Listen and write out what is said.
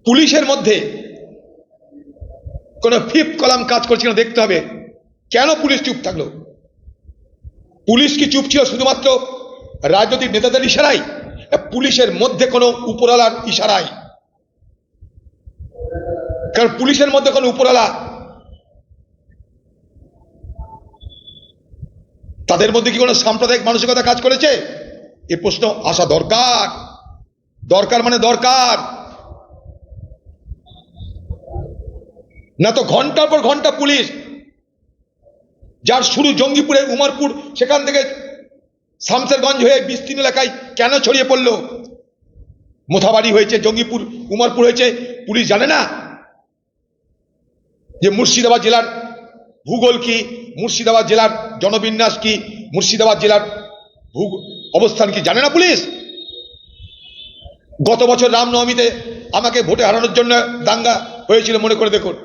পুলিশের মধ্যে কোন ফিফথ কলাম কাজ করছে কিনা দেখতে হবে। কেন পুলিশ চুপ থাকলো? পুলিশ কি চুপ ছিল শুধুমাত্র রাজনৈতিক নেতাদের ইশারায়? পুলিশের মধ্যে কোনো উপরওয়ালার ইশারায়? কারণ পুলিশের মধ্যে কোনো উপরওয়ালা, তাদের মধ্যে কি কোনো সাম্প্রদায়িক মানসিকতা কাজ করেছে? এ প্রশ্ন আসা দরকার। দরকার মানে দরকার। না তো ঘন্টার পর ঘন্টা পুলিশ, যার শুরু জঙ্গিপুরে উমরপুর, সেখান থেকে শামসেরগঞ্জ হয়ে বিস্তীর্ণ এলাকায় কেন ছড়িয়ে পড়লো? মোথাবাড়ি হয়েছে, জঙ্গিপুর, উমরপুর হয়েছে, পুলিশ জানে না যে মুর্শিদাবাদ জেলার ভূগোল কি, মুর্শিদাবাদ জেলার জনবিন্যাস কি, মুর্শিদাবাদ জেলার অবস্থান কি জানে না পুলিশ? গত বছর রামনবমীতে আমাকে ভোটে হারানোর জন্য দাঙ্গা হয়েছিল, মনে করে দেখুন।